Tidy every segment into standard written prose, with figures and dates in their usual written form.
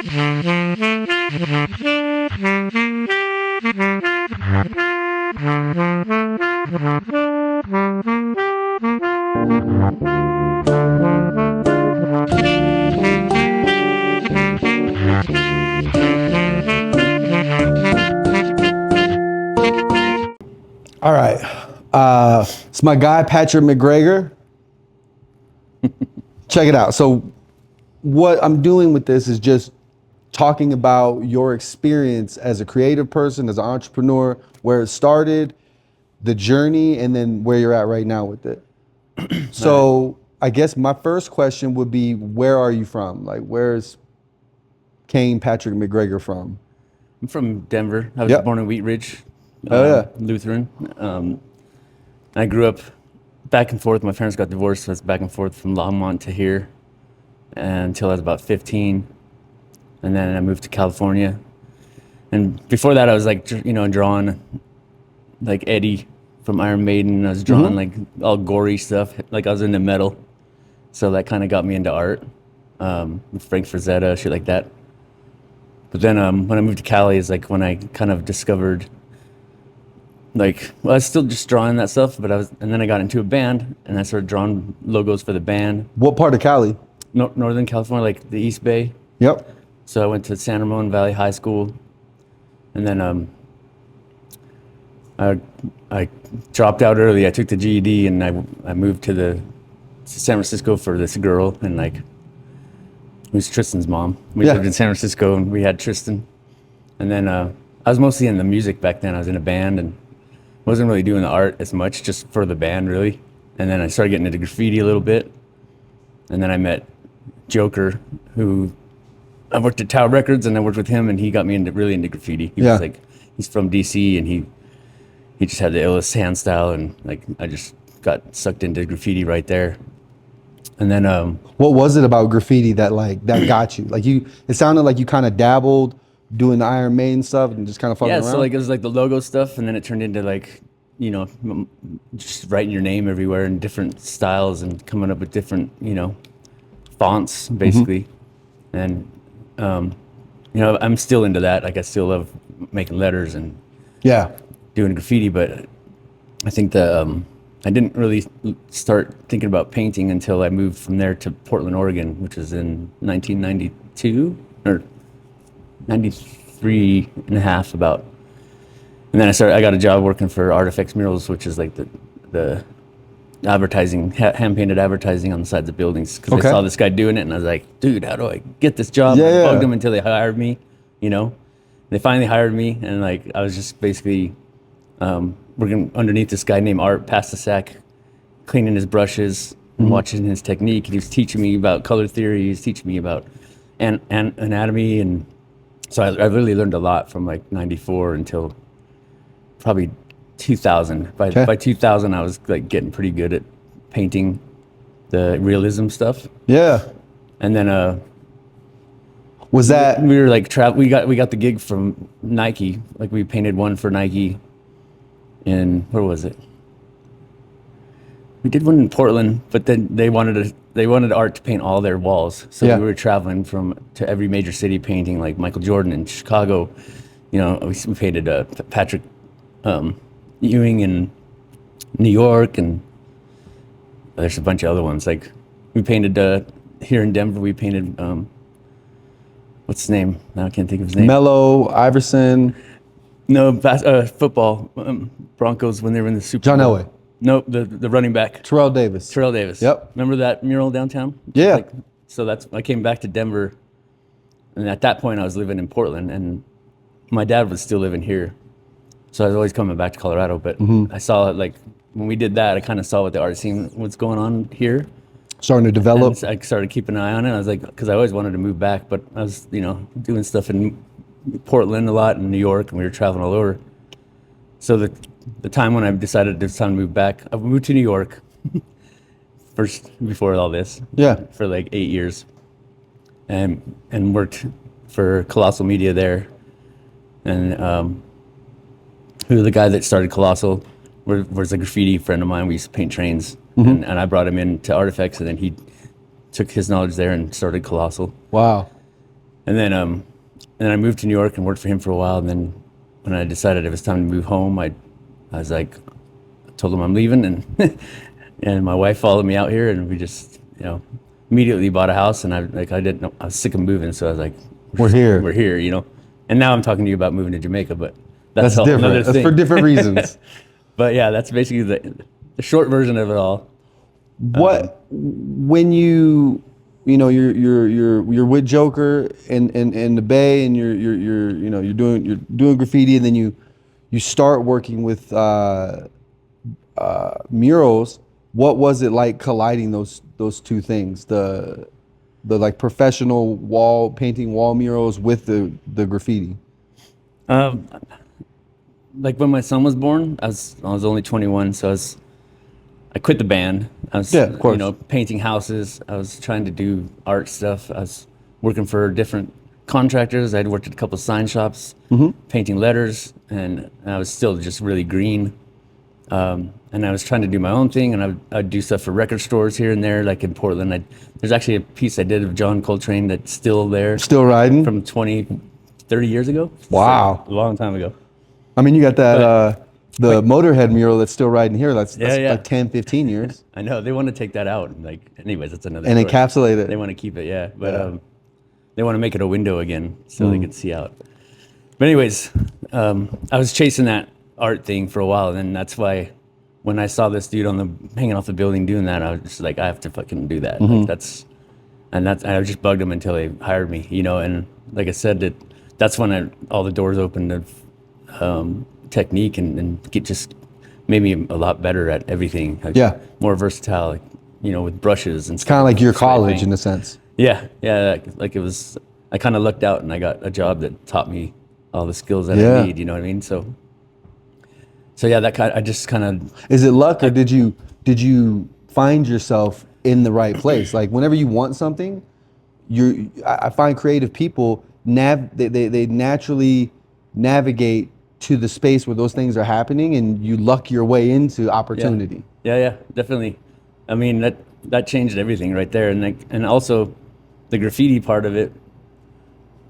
All right. It's my guy, Patrick McGregor. Check it out. So what I'm doing with this is just talking about your experience as a creative person, as an entrepreneur, where it started, the journey, and then where you're at right now with it. So I guess my first question would be, where are you from? Like, where's Kane Patrick McGregor from? I'm from Denver. I was born in Wheat Ridge, Lutheran. I grew up back and forth. My parents got divorced, so I was back and forth from Longmont to here until I was about 15. And then I moved to California. And before that, I was like, drawing like Eddie from Iron Maiden. I was drawing like all gory stuff. Like I was into metal. So that kind of got me into art. Frank Frazetta, shit like that. But then when I moved to Cali is like when I kind of discovered, I was still just drawing that stuff, and then I got into a band and I started drawing logos for the band. What part of Cali? Northern California, like the East Bay. Yep. So I went to San Ramon Valley High School, and then I dropped out early. I took the GED and I moved to San Francisco for this girl, and it was Tristan's mom. We lived in San Francisco and we had Tristan. And then I was mostly in the music back then. I was in a band and wasn't really doing the art as much, just for the band really. And then I started getting into graffiti a little bit. And then I met Joker, who I worked at Tower Records, and I worked with him, and he got me really into graffiti. He was he's from DC, and he just had the illest hand style, and I just got sucked into graffiti right there. And then what was it about graffiti that got you? It sounded like you kind of dabbled doing the Iron Maiden stuff and just kind of fucking around. So it was like the logo stuff, and then it turned into just writing your name everywhere in different styles and coming up with different fonts basically. And I'm still into that. I still love making letters and doing graffiti, but I think that I didn't really start thinking about painting until I moved from there to Portland, Oregon, which was in 1992 or 93 and a half about. And then I got a job working for Artifacts Murals, which is like the advertising, hand-painted advertising on the sides of buildings. Because I saw this guy doing it, and I was like, dude, how do I get this job? I bugged them until they hired me, They finally hired me, and I was just basically working underneath this guy named Art, past the sack, cleaning his brushes and watching his technique. He was teaching me about color theory. He was teaching me about anatomy, and so I really learned a lot from 94 until probably 2000. By 2000, I was getting pretty good at painting the realism stuff. Yeah. And then was that we were we got the gig from Nike. We painted one for Nike in, where was it? We did one in Portland, but then they wanted art to paint all their walls. So we were traveling to every major city painting, like Michael Jordan in Chicago. We painted Patrick Ewing in New York, and there's a bunch of other ones. We painted here in Denver. We painted what's his name? Now I can't think of his name. Mello, Iverson. No, football. Broncos when they were in the Super Bowl. John Elway. Nope, the running back. Terrell Davis. Yep. Remember that mural downtown? Yeah. I came back to Denver, and at that point I was living in Portland, and my dad was still living here. So I was always coming back to Colorado, but I saw it, when we did that, I kind of saw what the art scene was going on here. Starting to develop. And I started keeping an eye on it. I was because I always wanted to move back, but I was, doing stuff in Portland a lot, in New York, and we were traveling all over. So the time when I decided it was time to move back, I moved to New York first, before all this. Yeah. For 8 years, and worked for Colossal Media there, and who the guy that started Colossal was a graffiti friend of mine. We used to paint trains, and I brought him into Artifacts, and then he took his knowledge there and started Colossal. Wow. And then I moved to New York and worked for him for a while. And then when I decided it was time to move home, I was like, told him I'm leaving, and and my wife followed me out here, and we just, immediately bought a house. And I didn't know, I was sick of moving, so I was like, We're here. we're here. And now I'm talking to you about moving to Jamaica, but That's another different. That's thing. for different reasons. But yeah, that's basically the short version of it all. What when you're with Joker in the Bay, and you're doing graffiti, and then you start working with murals. What was it like colliding those two things, the like professional painting wall murals with the graffiti? Um, like when my son was born, I was only 21, so I quit the band. I was, Yeah, of course. painting houses. I was trying to do art stuff. I was working for different contractors. I'd worked at a couple sign shops, painting letters, and I was still just really green. And I was trying to do my own thing, and I'd do stuff for record stores here and there, like in Portland. There's actually a piece I did of John Coltrane that's still there. Still riding? From 30 years ago. Wow. So, a long time ago. I mean, you got that the Motorhead mural that's still riding here. That's Yeah. like 10, 15 years. I know they want to take that out, and anyways, that's another. And story. encapsulate it. They want to keep it, yeah, but they want to make it a window again so they can see out. But anyways, I was chasing that art thing for a while, and then that's why when I saw this dude hanging off the building doing that, I was just like, I have to fucking do that. Like I just bugged him until they hired me, And like I said, that's when all the doors opened of technique and just made me a lot better at everything. More versatile, with brushes and It's kind of like your college in a sense. Yeah. Like it was. I kind of lucked out, and I got a job that taught me all the skills that I need. You know what I mean? So yeah, I just kind of. Is it luck, or did you find yourself in the right place? Like whenever you want something, I find creative people they naturally navigate to the space where those things are happening, and you luck your way into opportunity. Yeah, definitely. I mean that changed everything right there, and also the graffiti part of it.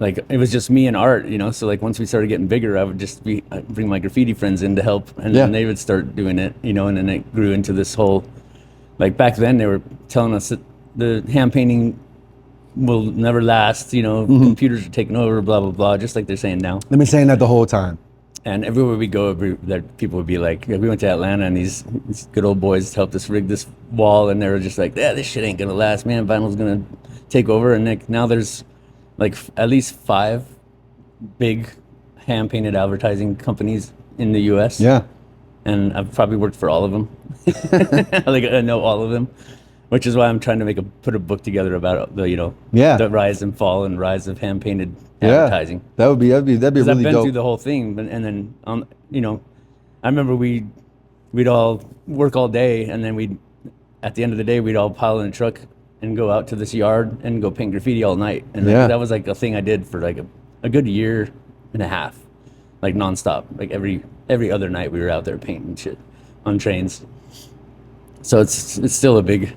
Like it was just me and art, So like once we started getting bigger, I'd bring my graffiti friends in to help, and then they would start doing it, And then it grew into this whole. Like back then, they were telling us that the hand painting will never last. Computers are taking over, blah blah blah. Just like they're saying now. They've been saying that the whole time. And everywhere we go, people would be like, we went to Atlanta, and these good old boys helped us rig this wall, and they were just like, yeah, this shit ain't gonna last, man. Vinyl's gonna take over, and now there's like at least 5 big hand-painted advertising companies in the U.S. Yeah. And I've probably worked for all of them. Like I know all of them, which is why I'm trying to put a book together about the rise and fall and rise of hand-painted advertising. That'd be really I've been dope. through the whole thing, and then I remember we'd all work all day, and then at the end of the day we'd all pile in a truck and go out to this yard and go paint graffiti all night. And that was like a thing I did for like a good year and a half, like nonstop. Like every other night we were out there painting shit on trains. So it's still a big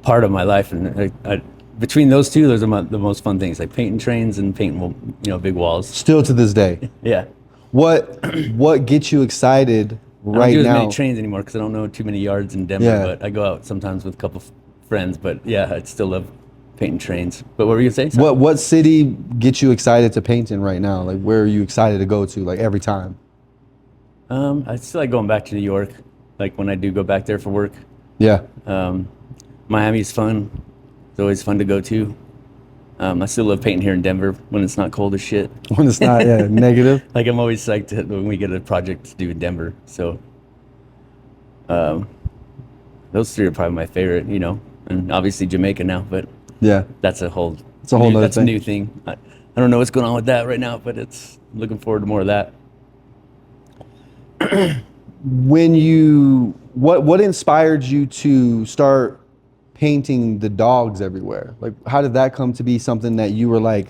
part of my life, and between those two, those are the most fun things, like painting trains and painting big walls. Still to this day. Yeah. What gets you excited right I don't do now? as many trains anymore because I don't know too many yards in Denver, but I go out sometimes with a couple friends. But yeah, I'd still love painting trains. But what were you gonna say? What city gets you excited to paint in right now? Like where are you excited to go to, like every time? I still like going back to New York, like when I do go back there for work. Yeah. Miami's fun. It's always fun to go to. I still love painting here in Denver when it's not cold as shit. When it's not negative. Like I'm always psyched when we get a project to do in Denver. So those 3 are probably my favorite, and obviously Jamaica now, but that's a whole nother thing. A new thing. I don't know what's going on with that right now, but I'm looking forward to more of that. What inspired you to start painting the dogs everywhere? Like how did that come to be something that you were like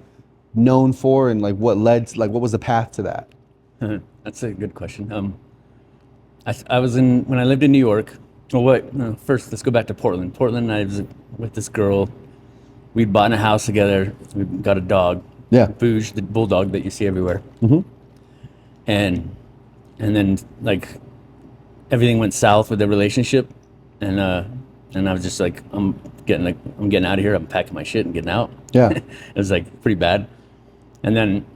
known for, and like what was the path to that? That's a good question. I was when I lived in New York. Well, first let's go back to Portland. Portland, I was with this girl, we'd bought a house together. We got a dog. Yeah. Booge, the bulldog that you see everywhere. And then like everything went south with the relationship, and I was just like, I'm getting out of here. I'm packing my shit and getting out. Yeah. It was like pretty bad. And then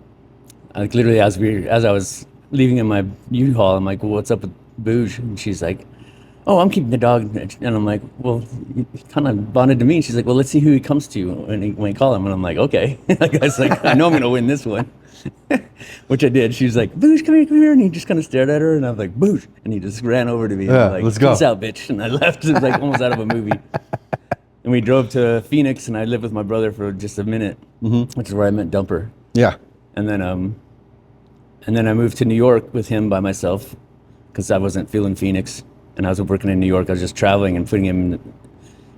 like literally as I was leaving in my U-Haul, I'm like, well, what's up with Booge? And she's like, oh, I'm keeping the dog. And I'm like, well, he kind of bonded to me. And she's like, well, let's see who he comes to when you call him. And I'm like, okay. Like, I was like, I know I'm going to win this one. Which I did. She was like, Booge, come here. And he just kind of stared at her. And I was like, Booge. And he just ran over to me. And I'm like, let's go. Peace out, bitch. And I left. It was like almost out of a movie. And we drove to Phoenix, and I lived with my brother for just a minute, which is where I met Dumper. Yeah. And then I moved to New York with him by myself because I wasn't feeling Phoenix. And I was working in New York. I was just traveling and putting him,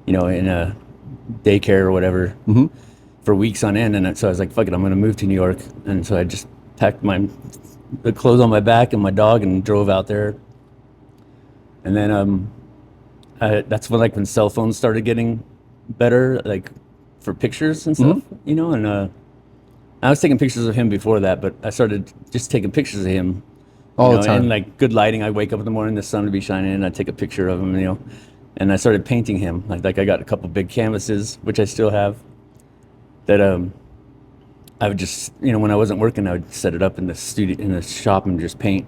in a daycare or whatever for weeks on end. And so I was like, fuck it, I'm going to move to New York. And so I just packed the clothes on my back and my dog and drove out there. And then that's when cell phones started getting better, like for pictures and stuff, and I was taking pictures of him before that, but I started just taking pictures of him all the time. And like good lighting. I wake up in the morning, the sun would be shining, and I take a picture of him, and I started painting him. Like I got a couple big canvases, which I still have, that I would just, when I wasn't working, I would set it up in the studio, in the shop, and just paint.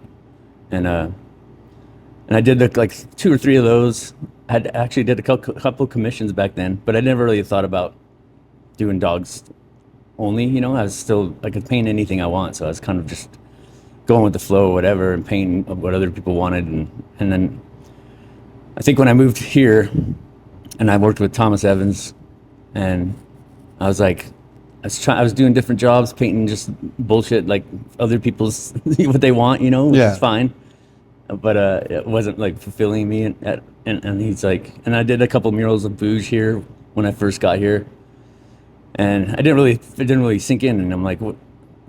And I did like 2 or 3 of those. I actually did a couple commissions back then, but I never really thought about doing dogs only. I was still, I could paint anything I want, so I was kind of just going with the flow or whatever and painting what other people wanted. And then I think when I moved here and I worked with Thomas Evans, and I was like, I was doing different jobs, painting just bullshit like other people's what they want, which is fine. But it wasn't like fulfilling me. And he's like, and I did a couple murals of Booge here when I first got here, and it didn't really sink in. And I'm like, what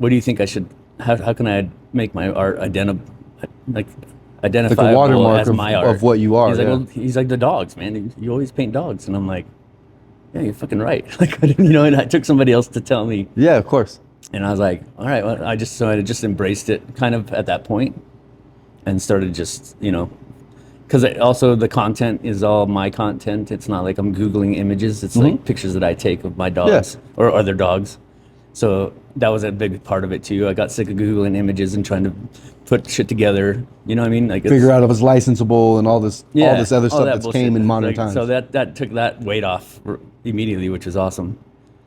do you think I should? How can I make my art identifiable a watermark as my art of what you are? He's like, well, he's like, the dogs, man. You always paint dogs. And I'm like, yeah, you're fucking right. Like, and I took somebody else to tell me. Yeah, of course. And I was like, all right. Well, I just embraced it kind of at that point, and started just, because also the content is all my content. It's not like I'm Googling images. It's like pictures that I take of my dogs or other dogs. So that was a big part of it too. I got sick of Googling images and trying to put shit together. You know what I mean? Like figure out if it's licensable and all this other stuff that came in modern times. So that took that weight off immediately, which was awesome.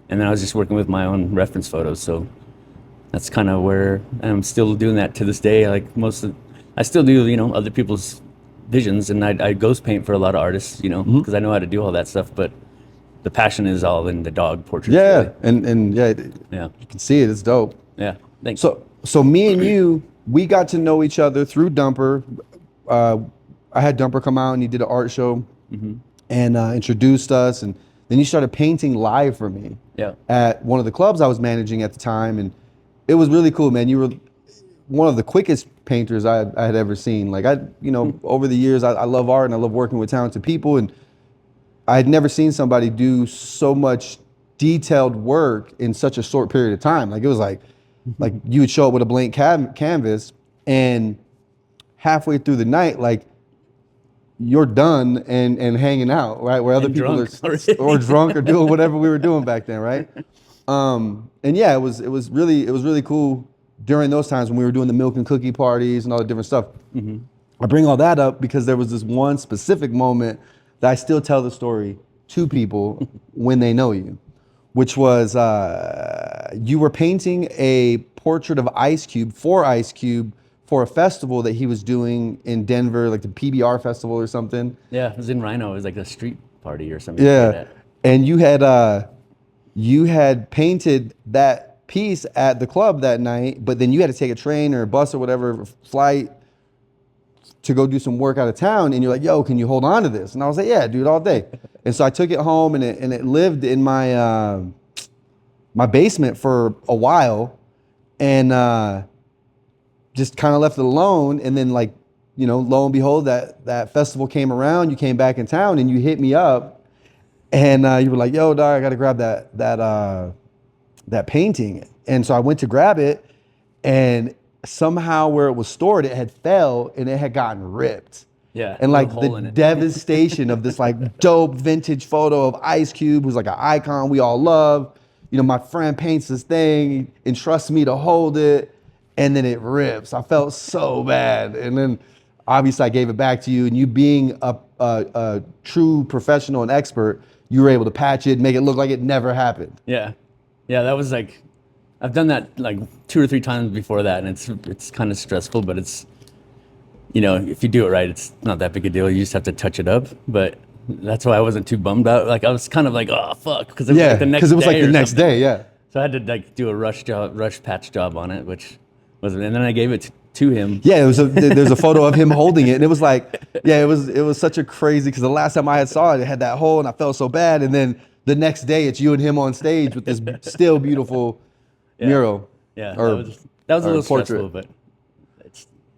And then I was just working with my own reference photos. So that's kind of where I'm still doing that to this day. Like I still do, other people's visions, and I ghost paint for a lot of artists, because I know how to do all that stuff. But the passion is all in the dog portraits. Yeah, really. Yeah, you can see it. It's dope. Yeah, thanks. So me and you, we got to know each other through Dumper. I had Dumper come out and he did an art show and introduced us, and then you started painting live for me. Yeah. At one of the clubs I was managing at the time, and it was really cool, man. You were one of the quickest painters I had ever seen. Like over the years, I love art and I love working with talented people, and I had never seen somebody do so much detailed work in such a short period of time. Like it was like you would show up with a blank canvas, and halfway through the night, like you're done and hanging out, right? Where other people are or drunk or doing whatever we were doing back then, right? And yeah, it was really cool during those times when we were doing the milk and cookie parties and all the different stuff. I bring all that up because there was this one specific moment that I still tell the story to people when they know you, which was you were painting a portrait of Ice Cube for a festival that he was doing in Denver, like the PBR festival or something. Yeah, it was in Rhino. It was like a street party or something. Yeah, like that. And you had painted that piece at the club that night, but then you had to take a train or a bus or whatever flight to go do some work out of town, and you're like, yo, can you hold on to this? And I was like, yeah, dude, all day. And so I took it home, and it lived in my my basement for a while, and just kind of left it alone. And then lo and behold, that festival came around, you came back in town, and you hit me up, And you were like, "Yo, dog, I got to grab that painting." And so I went to grab it, and somehow where it was stored, it had fell and it had gotten ripped. Yeah, And little like hole the in it. devastation of this like dope vintage photo of Ice Cube, who's like an icon we all love. You know, my friend paints this thing, entrusts me to hold it, and then it rips. I felt so bad. And then obviously I gave it back to you, and you being a true professional and expert, you were able to patch it, make it look like it never happened. Yeah, yeah, that was like, I've done that like 2 or 3 times before that, and it's kind of stressful, but it's, you know, if you do it right, it's not that big a deal. You just have to touch it up. But that's why I wasn't too bummed out. Like I was kind of like, oh fuck, because it was like the next day. Because it was like the or next something. day, yeah. So I had to like do a rush patch job on it, which was, and then I gave it to him. Yeah, there's a photo of him holding it, and it was like, yeah, it was such a crazy, because the last time I had saw it, it had that hole, and I felt so bad, and then the next day, it's you and him on stage with this still beautiful mural. Yeah, or, that was a little portrait. stressful, but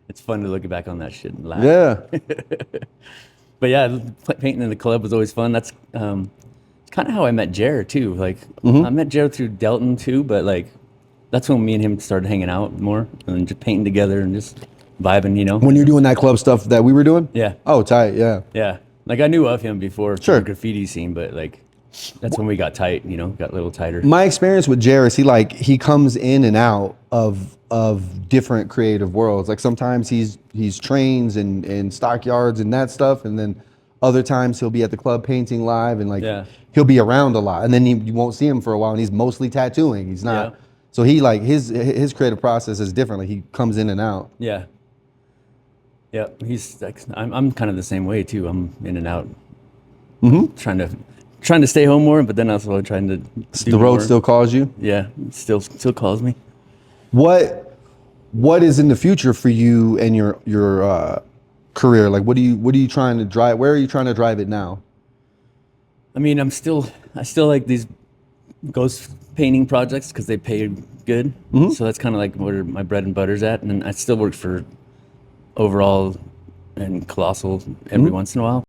it's fun to look back on that shit and laugh. Yeah. But yeah, painting in the club was always fun. That's kind of how I met Jared too. Like I met Jared through Delton too, but like that's when me and him started hanging out more and just painting together and just vibing, you know. When you're doing that club stuff that we were doing? Yeah. Oh, tight, yeah. Yeah. Like I knew of him before Sure. from the graffiti scene, but like that's when we got tight, you know, got a little tighter. My experience with Jared is he comes in and out of different creative worlds. Like sometimes he's trains and stockyards and that stuff, and then other times he'll be at the club painting live, and like he'll be around a lot, and then you won't see him for a while, and he's mostly tattooing. He's not. Yeah. So he like his creative process is different. Like he comes in and out. Yeah. Yeah. He's like, I'm kind of the same way too. I'm in and out, trying to stay home more, but then also trying to do The road more. still calls you. Yeah, still calls me. What is in the future for you and your career? Like what are you trying to drive? Where are you trying to drive it now? I mean, I still like these ghost painting projects because they pay good. So that's kind of like where my bread and butter's at. And then I still work for Overall and Colossal every once in a while.